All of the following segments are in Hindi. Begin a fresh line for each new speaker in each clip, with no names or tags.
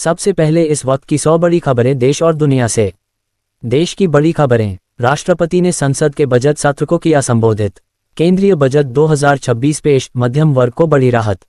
सबसे पहले इस वक्त की 100 बड़ी खबरें देश और दुनिया से। देश की बड़ी खबरें। राष्ट्रपति ने संसद के बजट सत्र को किया संबोधित। केंद्रीय बजट 2026 पेश, मध्यम वर्ग को बड़ी राहत।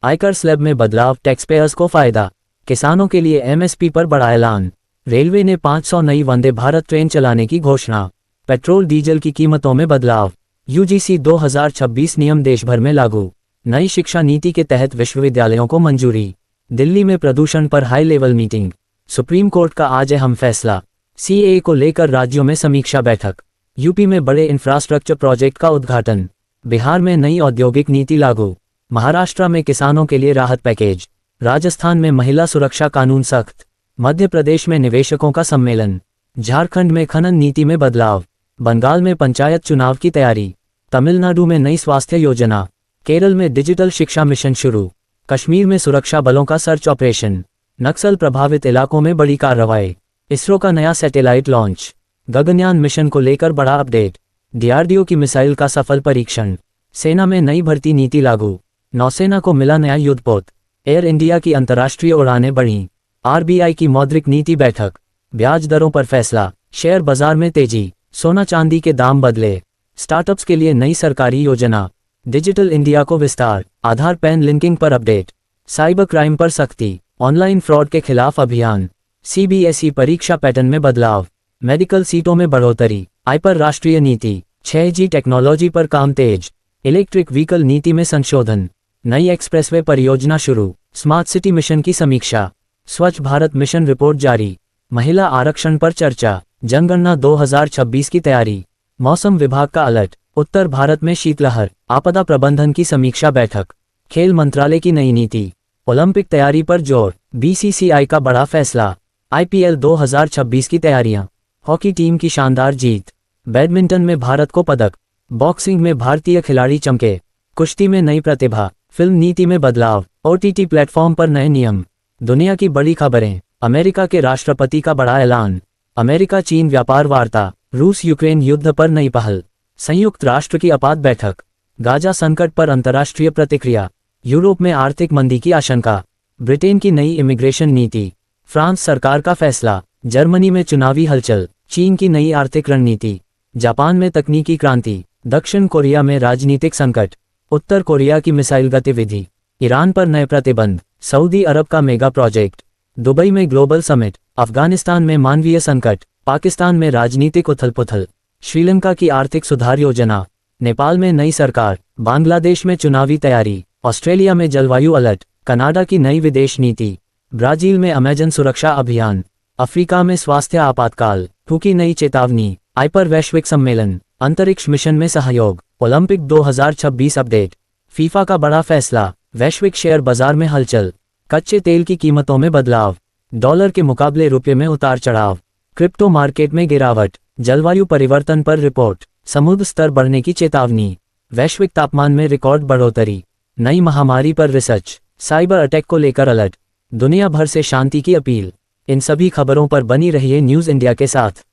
आयकर स्लैब में बदलाव, टैक्स पेयर्स को फायदा। किसानों के लिए एमएसपी पर बड़ा ऐलान। रेलवे ने 500 नई वंदे भारत ट्रेन चलाने की घोषणा। पेट्रोल डीजल की कीमतों में बदलाव। यूजीसी 2026 नियम देश भर में लागू। नई शिक्षा नीति के तहत विश्वविद्यालयों को मंजूरी। दिल्ली में प्रदूषण पर high level meeting. Supreme court का आज अहम फैसला। सीएए को लेकर राज्यों में समीक्षा बैठक। यूपी में बड़े इंफ्रास्ट्रक्चर प्रोजेक्ट का उद्घाटन। बिहार में नई औद्योगिक नीति लागू। महाराष्ट्र में किसानों के लिए राहत पैकेज। राजस्थान में महिला सुरक्षा कानून सख्त। मध्य प्रदेश में निवेशकों का सम्मेलन। झारखंड में खनन नीति में बदलाव। बंगाल में पंचायत चुनाव की तैयारी। तमिलनाडु में नई स्वास्थ्य योजना। केरल में डिजिटल शिक्षा मिशन शुरू। कश्मीर में सुरक्षा बलों का सर्च ऑपरेशन। नक्सल प्रभावित इलाकों में बड़ी कार्रवाई। इसरो का नया सैटेलाइट लॉन्च। गगनयान मिशन को लेकर बड़ा अपडेट। डीआरडीओ की मिसाइल का सफल परीक्षण। सेना में नई भर्ती नीति लागू। नौसेना को मिला नया युद्धपोत। एयर इंडिया की अंतर्राष्ट्रीय उड़ानें बढ़ीं। आरबीआई की मौद्रिक नीति बैठक। ब्याज दरों पर फैसला। शेयर बाजार में तेजी। सोना चांदी के दाम बदले। स्टार्टअप्स के लिए नई सरकारी योजना। डिजिटल इंडिया को विस्तार। आधार पैन लिंकिंग पर अपडेट। साइबर क्राइम पर सख्ती। ऑनलाइन फ्रॉड के खिलाफ अभियान। सीबीएसई परीक्षा पैटर्न में बदलाव। मेडिकल सीटों में बढ़ोतरी। आई पर राष्ट्रीय नीति। 6G टेक्नोलॉजी पर काम तेज। इलेक्ट्रिक व्हीकल नीति में संशोधन। नई एक्सप्रेसवे परियोजना शुरू। स्मार्ट सिटी मिशन की समीक्षा। स्वच्छ भारत मिशन रिपोर्ट जारी। महिला आरक्षण पर चर्चा। जनगणना 2026 की तैयारी। मौसम विभाग का अलर्ट। उत्तर भारत में शीतलहर। आपदा प्रबंधन की समीक्षा बैठक। खेल मंत्रालय की नई नीति। ओलंपिक तैयारी पर जोर। बीसीसीआई का बड़ा फैसला। आईपीएल 2026 की तैयारियां। हॉकी टीम की शानदार जीत। बैडमिंटन में भारत को पदक। बॉक्सिंग में भारतीय खिलाड़ी चमके। कुश्ती में नई प्रतिभा। फिल्म नीति में बदलाव। ओटीटी प्लेटफॉर्म पर नए नियम। दुनिया की बड़ी खबरें। अमेरिका के राष्ट्रपति का बड़ा ऐलान। अमेरिका चीन व्यापार वार्ता। रूस यूक्रेन युद्ध पर नई पहल। संयुक्त राष्ट्र की आपात बैठक। गाजा संकट पर अंतर्राष्ट्रीय प्रतिक्रिया। यूरोप में आर्थिक मंदी की आशंका। ब्रिटेन की नई इमिग्रेशन नीति। फ्रांस सरकार का फैसला। जर्मनी में चुनावी हलचल। चीन की नई आर्थिक रणनीति। जापान में तकनीकी क्रांति। दक्षिण कोरिया में राजनीतिक संकट। उत्तर कोरिया की मिसाइल गतिविधि। ईरान पर नए प्रतिबंध। सऊदी अरब का मेगा प्रोजेक्ट। दुबई में ग्लोबल समिट। अफगानिस्तान में मानवीय संकट। पाकिस्तान में राजनीतिक उथल-पुथल। श्रीलंका की आर्थिक सुधार योजना। नेपाल में नई सरकार। बांग्लादेश में चुनावी तैयारी। ऑस्ट्रेलिया में जलवायु अलर्ट। कनाडा की नई विदेश नीति। ब्राजील में अमेजन सुरक्षा अभियान। अफ्रीका में स्वास्थ्य आपातकाल। हू की नई चेतावनी। आई पर वैश्विक सम्मेलन। अंतरिक्ष मिशन में सहयोग। Olympic 2026 update. फीफा का बड़ा फैसला। वैश्विक शेयर बाजार में हलचल। कच्चे तेल की कीमतों में बदलाव। डॉलर के मुकाबले रुपये में उतार चढ़ाव। क्रिप्टो मार्केट में गिरावट। जलवायु परिवर्तन पर रिपोर्ट। समुद्र स्तर बढ़ने की चेतावनी। वैश्विक तापमान में रिकॉर्ड बढ़ोतरी। नई महामारी पर रिसर्च। साइबर अटैक को लेकर अलर्ट। दुनिया भर से शांति की अपील। इन सभी खबरों पर बनी रहिए न्यूज़ इंडिया के साथ।